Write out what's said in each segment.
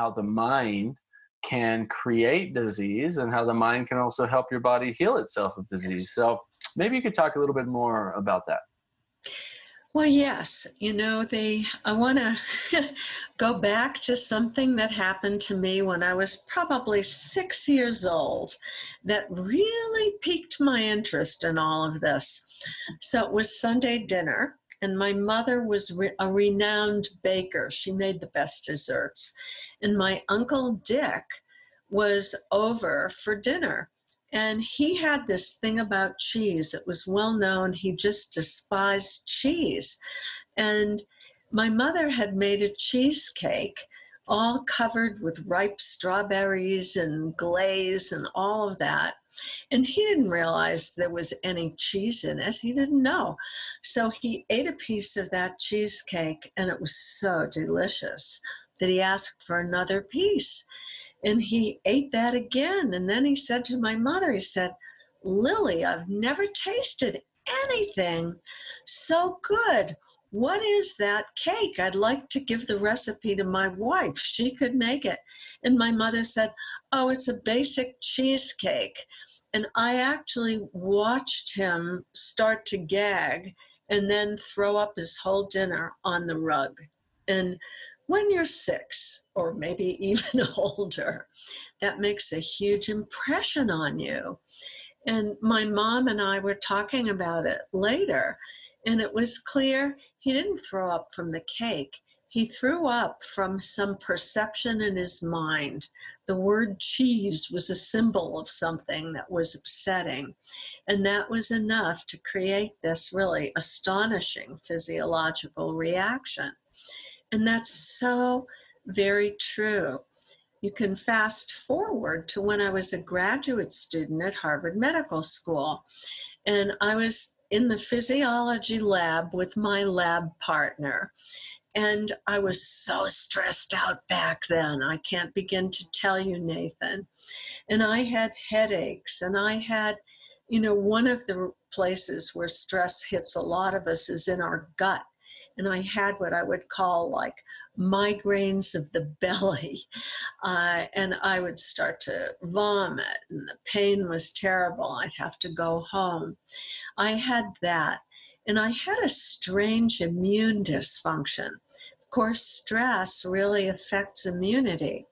how the mind can create disease and how the mind can also help your body heal itself of disease. So maybe you could talk a little bit more about that. Well, yes, I want to go back to something that happened to me when I was probably 6 years old that really piqued my interest in all of this. So it was Sunday dinner, and my mother was a renowned baker. She made the best desserts. And my Uncle Dick was over for dinner. And he had this thing about cheese. It was well known. He just despised cheese. And my mother had made a cheesecake all covered with ripe strawberries and glaze and all of that. And he didn't realize there was any cheese in it. He didn't know. So he ate a piece of that cheesecake, and it was so delicious that he asked for another piece. And he ate that again. And then he said to my mother, he said, "Lily, I've never tasted anything so good. What is that cake? I'd like to give the recipe to my wife. She could make it." And my mother said, "Oh, it's a basic cheesecake." And I actually watched him start to gag and then throw up his whole dinner on the rug. And when you're 6 or maybe even older, that makes a huge impression on you. And my mom and I were talking about it later, and it was clear he didn't throw up from the cake. He threw up from some perception in his mind. The word cheese was a symbol of something that was upsetting. And that was enough to create this really astonishing physiological reaction. And that's so very true. You can fast forward to when I was a graduate student at Harvard Medical School. And I was in the physiology lab with my lab partner. And I was so stressed out back then. I can't begin to tell you, Nathan. And I had headaches, and I had, one of the places where stress hits a lot of us is in our gut. And I had what I would call like migraines of the belly. And I would start to vomit, and the pain was terrible. I'd have to go home. I had that. And I had a strange immune dysfunction. Of course, stress really affects immunity.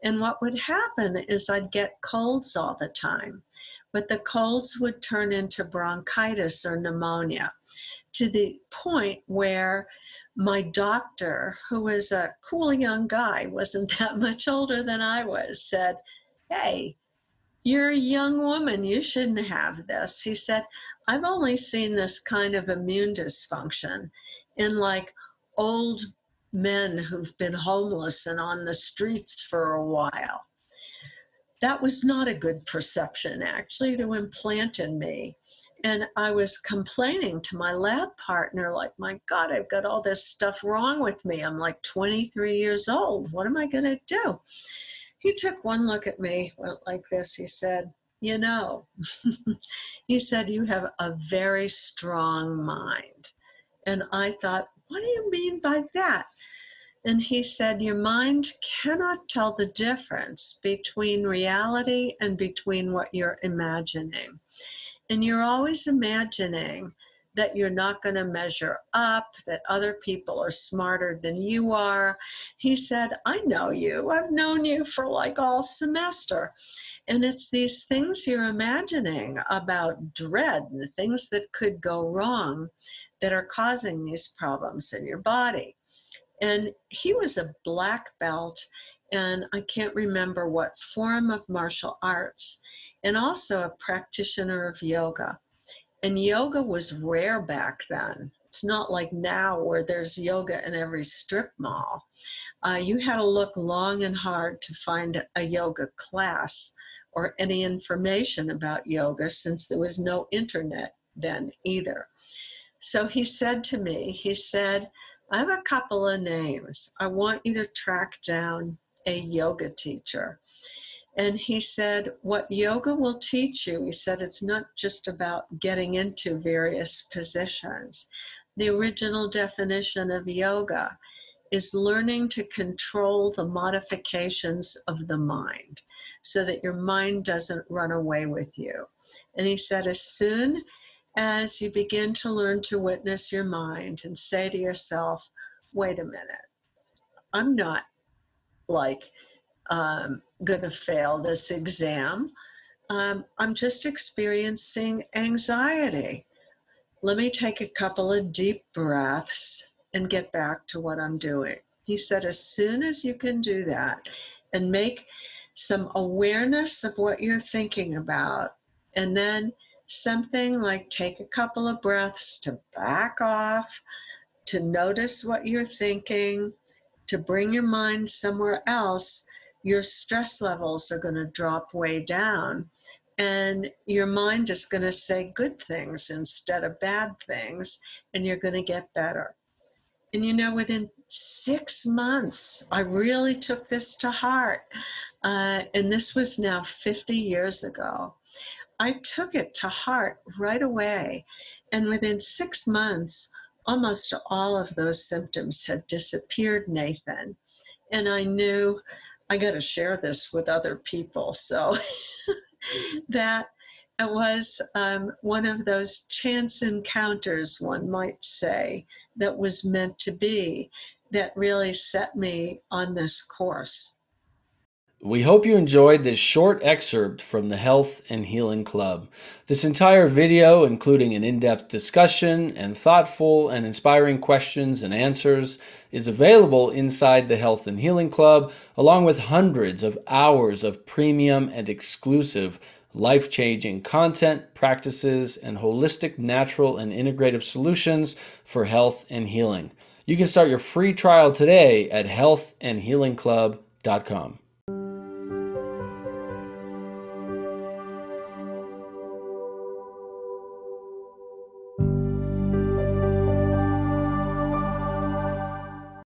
And what would happen is I'd get colds all the time. But the colds would turn into bronchitis or pneumonia, to the point where my doctor, who was a cool young guy, wasn't that much older than I was, said, "Hey, you're a young woman, you shouldn't have this." He said, "I've only seen this kind of immune dysfunction in like old men who've been homeless and on the streets for a while." That was not a good perception, actually, to implant in me. And I was complaining to my lab partner, like, "My God, I've got all this stuff wrong with me. I'm like 23 years old. What am I going to do?" He took one look at me, went like this. He said, he said, "You have a very strong mind." And I thought, "What do you mean by that?" And he said, "Your mind cannot tell the difference between reality and between what you're imagining. And you're always imagining that you're not going to measure up, that other people are smarter than you are." He said, "I know you. I've known you for like all semester. And it's these things you're imagining about dread and things that could go wrong that are causing these problems in your body." And he was a black belt, and I can't remember what form of martial arts, and also a practitioner of yoga. And yoga was rare back then. It's not like now where there's yoga in every strip mall. You had to look long and hard to find a yoga class or any information about yoga, since there was no internet then either. So he said to me, he said, "I have a couple of names. I want you to track down a yoga teacher." And he said, "What yoga will teach you," he said, "it's not just about getting into various positions. The original definition of yoga is learning to control the modifications of the mind so that your mind doesn't run away with you. And he said, as soon as you begin to learn to witness your mind and say to yourself, wait a minute, I'm not like going to fail this exam. I'm just experiencing anxiety. Let me take a couple of deep breaths and get back to what I'm doing. He said, as soon as you can do that and make some awareness of what you're thinking about, and then something like take a couple of breaths to back off, to notice what you're thinking, to bring your mind somewhere else, your stress levels are going to drop way down. And your mind is going to say good things instead of bad things, and you're going to get better. And you know, within 6 months, I really took this to heart. And this was now 50 years ago. I took it to heart right away. And within 6 months, almost all of those symptoms had disappeared, Nathan. And I knew I got to share this with other people. So that it was one of those chance encounters, one might say, that was meant to be, that really set me on this course. We hope you enjoyed this short excerpt from the Health and Healing Club. This entire video, including an in-depth discussion and thoughtful and inspiring questions and answers, is available inside the Health and Healing Club, along with hundreds of hours of premium and exclusive life-changing content, practices, and holistic, natural, and integrative solutions for health and healing. You can start your free trial today at healthandhealingclub.com.